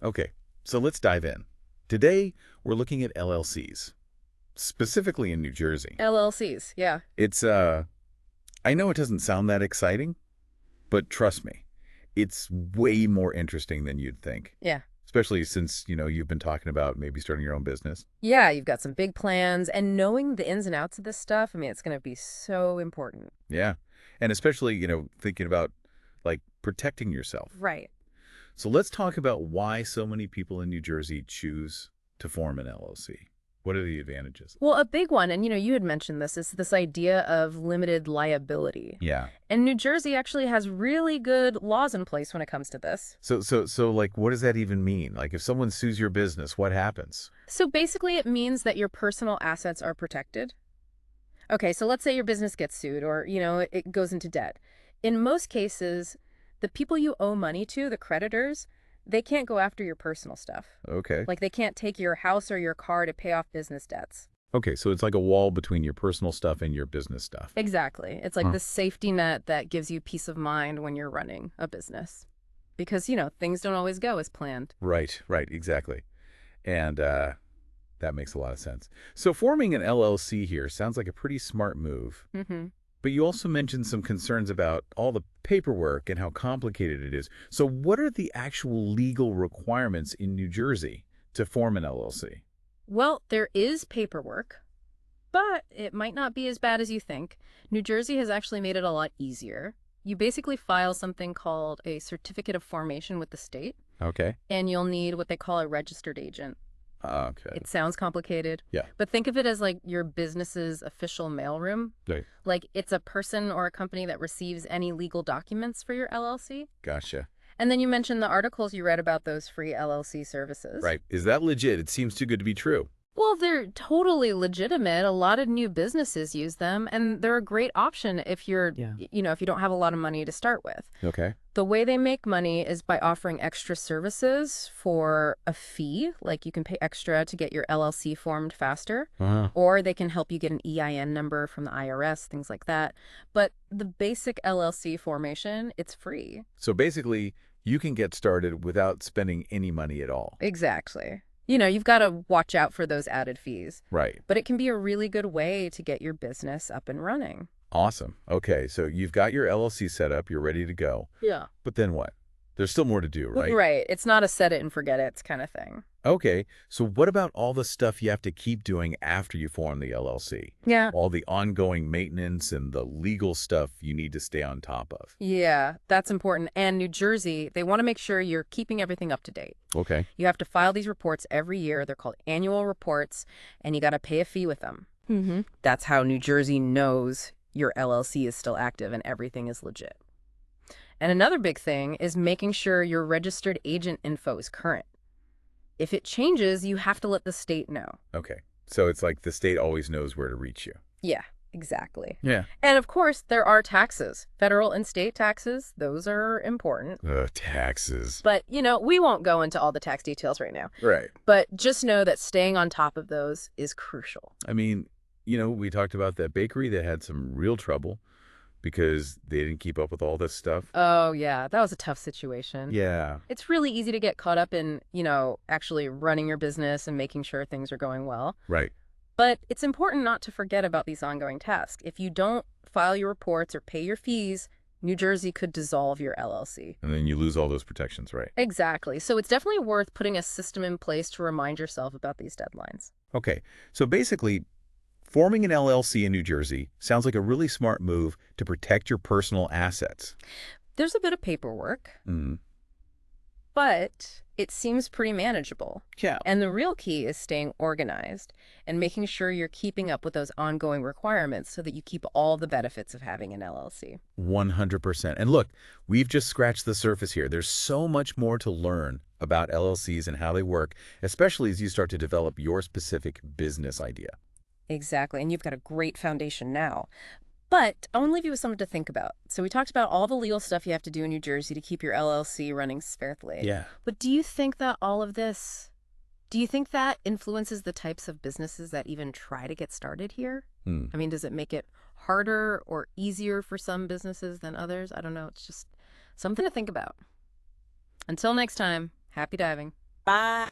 Okay, so let's dive in. Today, we're looking at LLCs, specifically in New Jersey. LLCs, yeah. I know it doesn't sound that exciting, but trust me, it's way more interesting than you'd think. Yeah. Especially since, you've been talking about maybe starting your own business. Yeah, you've got some big plans, and knowing the ins and outs of this stuff, I mean, it's going to be so important. Yeah. And especially, thinking about like protecting yourself. Right. So let's talk about why so many people in New Jersey choose to form an LLC. What are the advantages? Well, a big one, and you had mentioned this, is this idea of limited liability. Yeah. And New Jersey actually has really good laws in place when it comes to this. So like, what does that even mean? Like, if someone sues your business, what happens? So basically, it means that your personal assets are protected. Okay, so let's say your business gets sued or, it goes into debt. In most cases, the people you owe money to, the creditors, they can't go after your personal stuff. Okay. Like they can't take your house or your car to pay off business debts. Okay, so it's like a wall between your personal stuff and your business stuff. Exactly. It's like this safety net that gives you peace of mind when you're running a business. Because, things don't always go as planned. Right, exactly. And that makes a lot of sense. So forming an LLC here sounds like a pretty smart move. Mm-hmm. But you also mentioned some concerns about all the paperwork and how complicated it is. So what are the actual legal requirements in New Jersey to form an LLC? Well, there is paperwork, but it might not be as bad as you think. New Jersey has actually made it a lot easier. You basically file something called a certificate of formation with the state. Okay. And you'll need what they call a registered agent. Okay. It sounds complicated. Yeah. But think of it as like your business's official mailroom. Right. Like it's a person or a company that receives any legal documents for your LLC. Gotcha. And then you mentioned the articles you read about those free LLC services. Right. Is that legit? It seems too good to be true. Well, they're totally legitimate. A lot of new businesses use them, and they're a great option if you're, if you don't have a lot of money to start with. Okay. The way they make money is by offering extra services for a fee, like you can pay extra to get your LLC formed faster, or they can help you get an EIN number from the IRS, things like that. But the basic LLC formation, it's free. So basically, you can get started without spending any money at all. Exactly. You've got to watch out for those added fees. Right. But it can be a really good way to get your business up and running. Awesome. Okay, so you've got your LLC set up, you're ready to go. Yeah. But then what? There's still more to do, right? Right. It's not a set it and forget it kind of thing. Okay, so what about all the stuff you have to keep doing after you form the LLC? Yeah. All the ongoing maintenance and the legal stuff you need to stay on top of. Yeah, that's important. And New Jersey, they want to make sure you're keeping everything up to date. Okay. You have to file these reports every year. They're called annual reports, and you got to pay a fee with them. Mm-hmm. That's how New Jersey knows your LLC is still active and everything is legit. And another big thing is making sure your registered agent info is current. If it changes, you have to let the state know. Okay, so it's like the state always knows where to reach you. Yeah, exactly. Yeah. And of course, there are taxes. Federal and state taxes, those are important. Taxes. But, we won't go into all the tax details right now. Right. But just know that staying on top of those is crucial. I mean, we talked about that bakery that had some real trouble because they didn't keep up with all this stuff. Oh, yeah. That was a tough situation. Yeah. It's really easy to get caught up in, actually running your business and making sure things are going well. Right. But it's important not to forget about these ongoing tasks. If you don't file your reports or pay your fees, New Jersey could dissolve your LLC. And then you lose all those protections, right? Exactly. So it's definitely worth putting a system in place to remind yourself about these deadlines. Okay. So basically, forming an LLC in New Jersey sounds like a really smart move to protect your personal assets. There's a bit of paperwork, but it seems pretty manageable. Yeah. And the real key is staying organized and making sure you're keeping up with those ongoing requirements so that you keep all the benefits of having an LLC. 100%. And look, we've just scratched the surface here. There's so much more to learn about LLCs and how they work, especially as you start to develop your specific business idea. Exactly. And you've got a great foundation now. But I want to leave you with something to think about. So we talked about all the legal stuff you have to do in New Jersey to keep your LLC running smoothly. Yeah. But do you think that influences the types of businesses that even try to get started here? I mean, does it make it harder or easier for some businesses than others? I don't know. It's just something to think about. Until next time, happy diving. Bye.